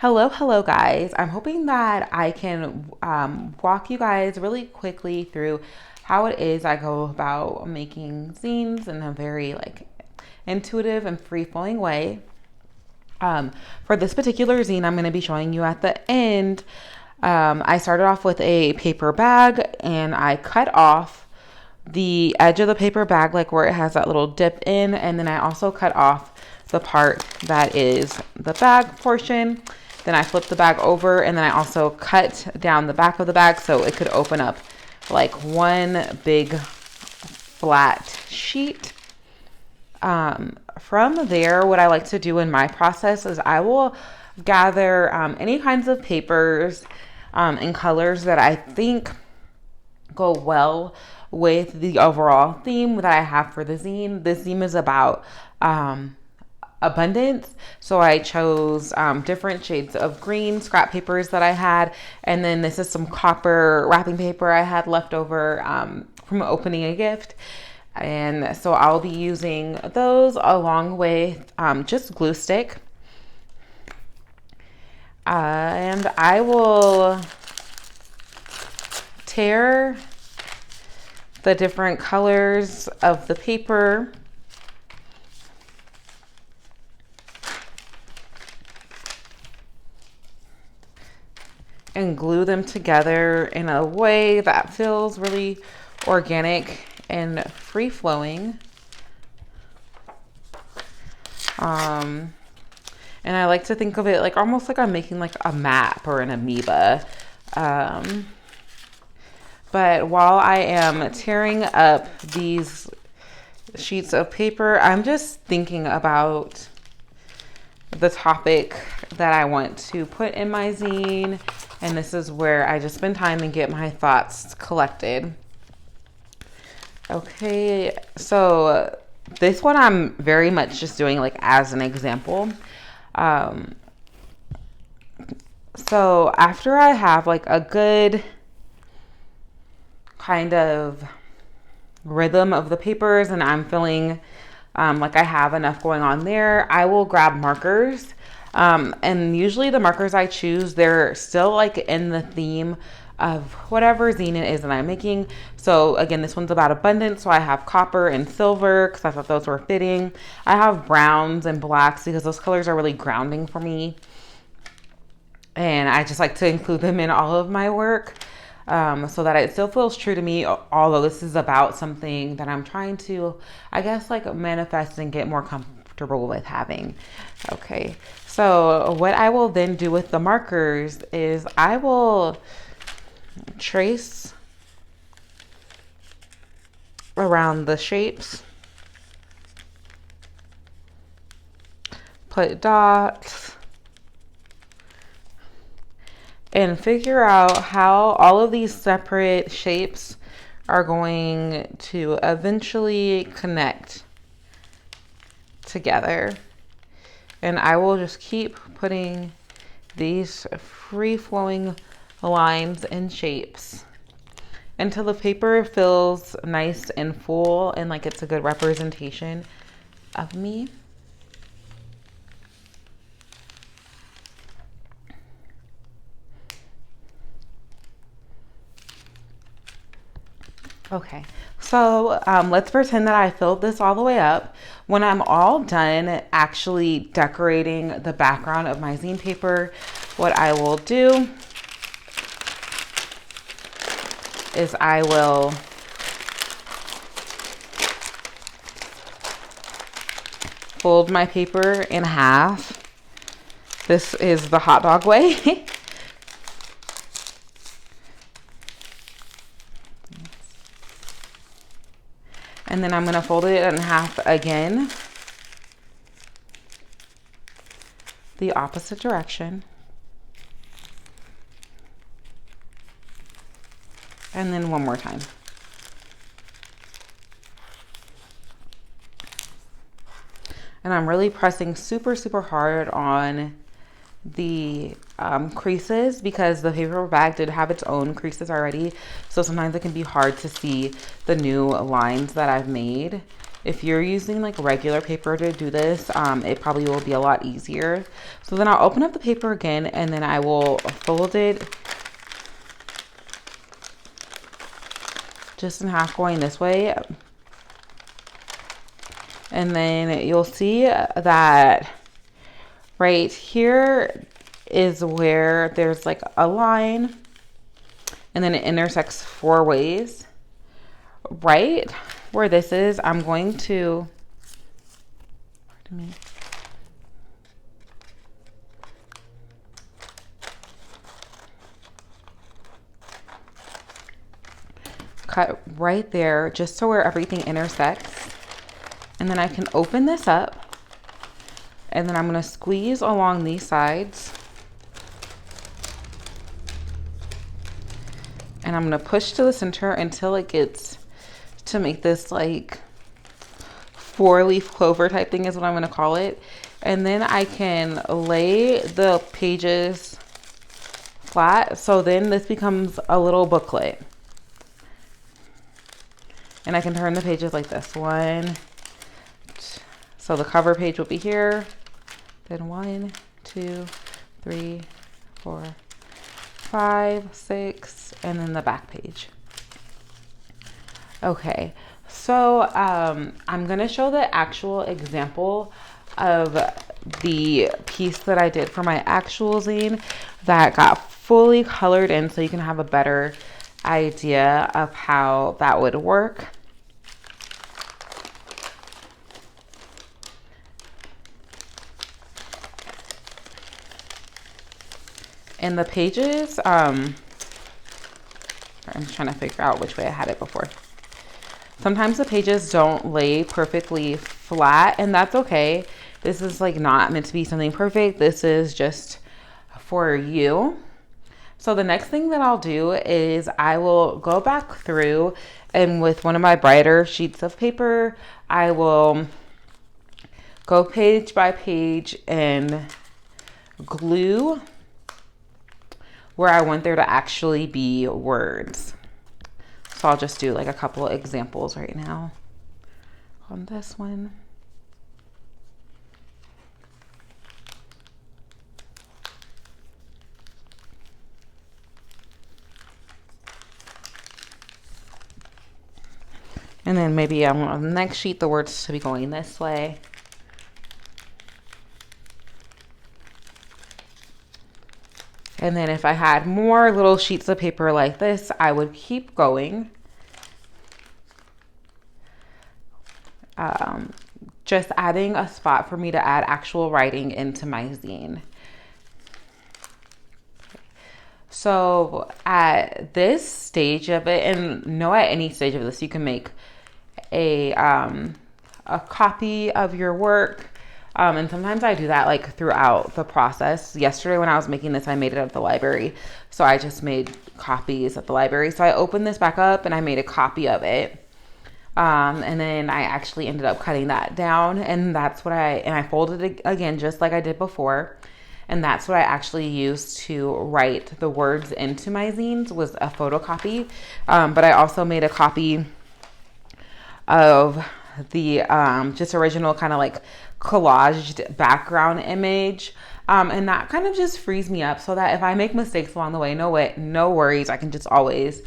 Hello guys. I'm hoping that I can walk you guys really quickly through how it is I go about making zines in a very intuitive and free flowing way. For this particular zine, I'm going to be showing you at the end. I started off with a paper bag and I cut off the edge of the paper bag, like where it has that little dip in, and then I also cut off the part that is the bag portion. Then I flipped the bag over and then I also cut down the back of the bag so it could open up like one big flat sheet. From there, what I like to do in my process is I will gather any kinds of papers and colors that I think go well with the overall theme that I have for the zine. This zine is about abundance, so I chose different shades of green scrap papers that I had, and then this is some copper wrapping paper I had left over from opening a gift. And so I'll be using those along with just glue stick. And I will tear the different colors of the paper and glue them together in a way that feels really organic and free flowing. And I like to think of it like almost like I'm making like a map or an amoeba. But while I am tearing up these sheets of paper, I'm just thinking about the topic that I want to put in my zine. And this is where I just spend time and get my thoughts collected. Okay, so this one I'm very much just doing like as an example. So after I have like a good kind of rhythm of the papers and I'm feeling like I have enough going on there, I will grab markers. And usually the markers I choose, they're still like in the theme of whatever zine it is that I'm making. So again, this one's about abundance. So I have copper and silver because I thought those were fitting. I have browns and blacks because those colors are really grounding for me. And I just like to include them in all of my work so that it still feels true to me, although this is about something that I'm trying to, I guess, like manifest and get more comfortable with having. Okay, so what I will then do with the markers is I will trace around the shapes, put dots, and figure out how all of these separate shapes are going to eventually connect together. And I will just keep putting these free-flowing lines and shapes until the paper feels nice and full and like it's a good representation of me. Okay, so let's pretend that I filled this all the way up. When I'm all done actually decorating the background of my zine paper, what I will do is I will fold my paper in half. This is the hot dog way. And then I'm going to fold it in half again, the opposite direction. And then one more time. And I'm really pressing super, super hard on the creases because the paper bag did have its own creases already. So sometimes it can be hard to see the new lines that I've made. If you're using like regular paper to do this, it probably will be a lot easier. So then I'll open up the paper again, and then I will fold it just in half going this way. And then you'll see that right here is where there's like a line, and then it intersects 4 ways. Right where this is, I'm going to, pardon me, cut right there just so where everything intersects. And then I can open this up, and then I'm going to squeeze along these sides, and I'm going to push to the center until it gets to make this like 4-leaf clover type thing is what I'm going to call it. And then I can lay the pages flat, so then this becomes a little booklet. And I can turn the pages like this. So the cover page will be here. Then 1, 2, 3, 4, 5, 6, and then the back page. Okay, so I'm gonna show the actual example of the piece that I did for my actual zine that got fully colored in, so you can have a better idea of how that would work. And the pages, I'm just trying to figure out which way I had it before. Sometimes the pages don't lay perfectly flat, and that's okay. This is like not meant to be something perfect. This is just for you. So the next thing that I'll do is I will go back through, and with one of my brighter sheets of paper, I will go page by page and glue where I want there to actually be words. So I'll just do like a couple of examples right now on this one. And then maybe I want on the next sheet the words to be going this way. And then if I had more little sheets of paper like this, I would keep going. Just adding a spot for me to add actual writing into my zine. So at this stage of it, and no, at any stage of this, you can make a copy of your work. And sometimes I do that like throughout the process. Yesterday when I was making this, I made it at the library. So I just made copies at the library. So I opened this back up and I made a copy of it. And then I actually ended up cutting that down, and that's what I folded it again, just like I did before. And that's what I actually used to write the words into my zines, was a photocopy. But I also made a copy of the just original kind of like collaged background image. And that kind of just frees me up so that if I make mistakes along the way, no worries. I can just always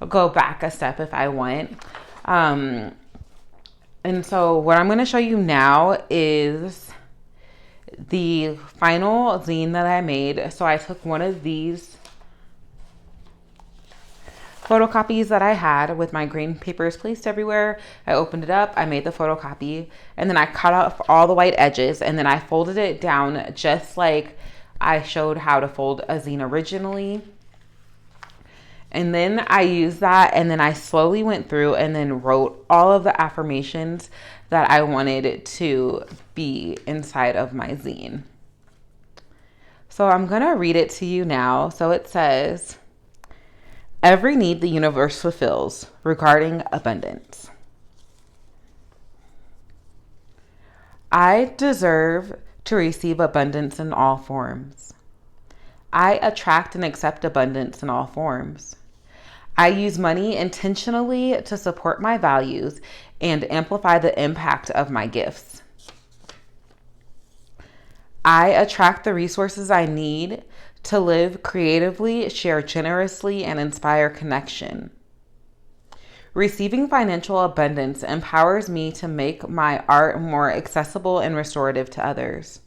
go back a step if I want. And so what I'm going to show you now is the final zine that I made. So I took one of these photocopies that I had with my green papers placed everywhere. I opened it up, I made the photocopy, and then I cut off all the white edges, and then I folded it down just like I showed how to fold a zine originally. And then I used that, and then I slowly went through and then wrote all of the affirmations that I wanted to be inside of my zine. So I'm going to read it to you now. So it says, every need the universe fulfills regarding abundance. I deserve to receive abundance in all forms. I attract and accept abundance in all forms. I use money intentionally to support my values and amplify the impact of my gifts. I attract the resources I need to live creatively, share generously, and inspire connection. Receiving financial abundance empowers me to make my art more accessible and restorative to others.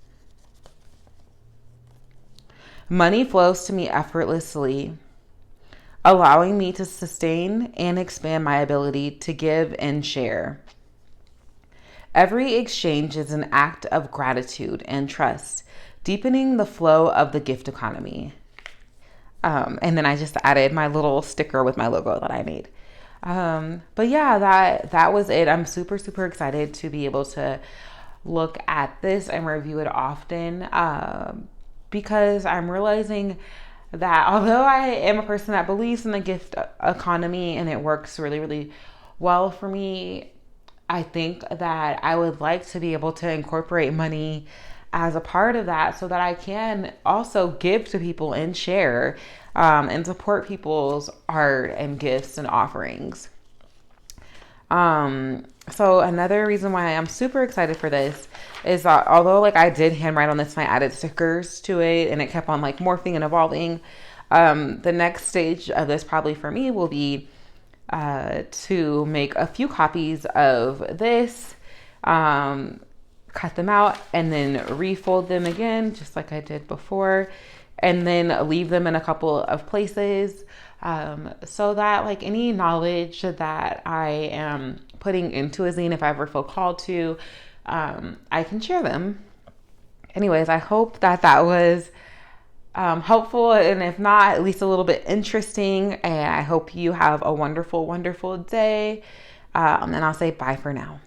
Money flows to me effortlessly, allowing me to sustain and expand my ability to give and share. Every exchange is an act of gratitude and trust, deepening the flow of the gift economy. And then I just added my little sticker with my logo that I made. But yeah, that was it. I'm super, super excited to be able to look at this and review it often, because I'm realizing that although I am a person that believes in the gift economy and it works really, really well for me, I think that I would like to be able to incorporate money as a part of that so that I can also give to people and share, and support people's art and gifts and offerings. So another reason why I'm super excited for this is that although like I did handwrite on this and I added stickers to it and it kept on like morphing and evolving, the next stage of this probably for me will be to make a few copies of this, cut them out and then refold them again, just like I did before, and then leave them in a couple of places, so that like any knowledge that I am putting into a zine, if I ever feel called to, I can share them. Anyways, I hope that was helpful, and if not, at least a little bit interesting. And I hope you have a wonderful, wonderful day. And I'll say bye for now.